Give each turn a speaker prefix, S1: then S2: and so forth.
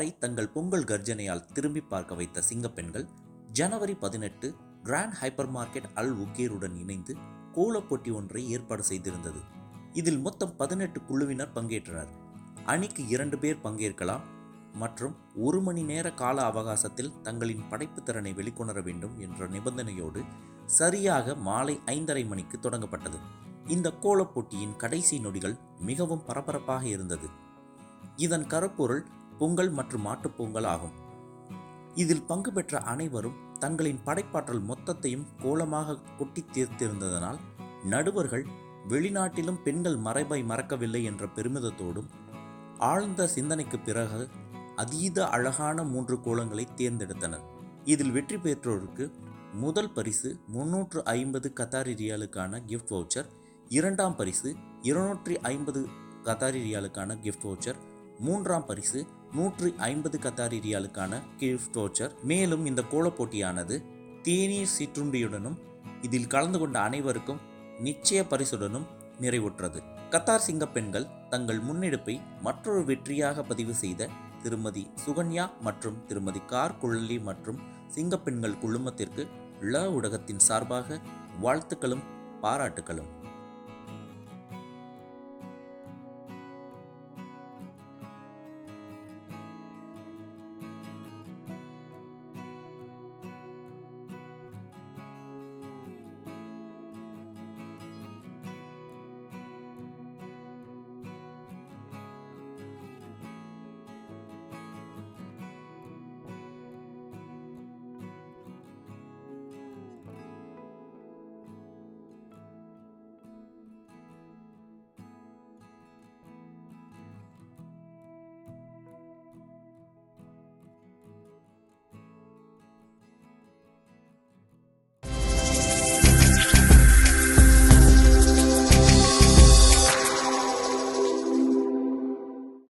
S1: கத்தாரை தங்கள் பொங்கல் கர்ஜனையால் திரும்பி பார்க்க வைத்த சிங்கப்பெண்கள் ஜனவரி 18 கிராண்ட் ஹைப்பர் மார்க்கெட் அல் உக்கேருடன் இணைந்து கோலப் போட்டி ஒன்றை ஏற்பாடு செய்திருந்தது. இதில் மொத்தம் 18 குழுவினர் பங்கேற்றனர். அணிக்கு 2 பேர் பங்கேற்கலாம் மற்றும் 1 மணி நேர கால அவகாசத்தில் தங்களின் படைப்பு திறனை வெளிக்கொணர வேண்டும் என்ற நிபந்தனையோடு சரியாக மாலை 5:30 மணிக்கு தொடங்கப்பட்டது. இந்த கோலப் போட்டியின் கடைசி நொடிகள் மிகவும் பரபரப்பாக இருந்தது. இதன் கருப்பொருள் பொங்கல் மற்றும் மாட்டுப்பொங்கல் ஆகும். இதில் பங்கு பெற்ற அனைவரும் தங்களின் படைப்பாற்றல் மொத்தத்தையும் கோலமாக கொட்டி தீர்த்திருந்ததனால் நடுவர்கள் வெளிநாட்டிலும் பெண்கள் மரபை மறக்கவில்லை என்ற பெருமிதத்தோடும் ஆழ்ந்த சிந்தனைக்கு பிறகு அதீத அழகான 3 கோலங்களை தேர்ந்தெடுத்தனர். இதில் வெற்றி பெற்றோருக்கு முதல் பரிசு 350 கத்தாரி ரியாலுக்கான கிஃப்ட் வவுச்சர், 2ஆம் பரிசு 250 கத்தாரி ரியாலுக்கான கிஃப்ட் வவுச்சர், 3ஆம் பரிசு 150 கத்தாரி ரியாலுக்கான கிஃப்ட் வவுச்சர். மேலும் இந்த கோலப் போட்டியானது தேநீர் சிற்றுண்டியுடனும் இதில் கலந்து கொண்ட அனைவருக்கும் நிச்சய பரிசுடனும் நிறைவுற்றது. கத்தார் சிங்கப்பெண்கள் தங்கள் முன்னெடுப்பை மற்றொரு வெற்றியாக பதிவு செய்த திருமதி சுகன்யா மற்றும் திருமதி கார் குழலி மற்றும் சிங்கப்பெண்கள் குழுமத்திற்கு ஊடகத்தின் சார்பாக வாழ்த்துக்களும் பாராட்டுக்களும்.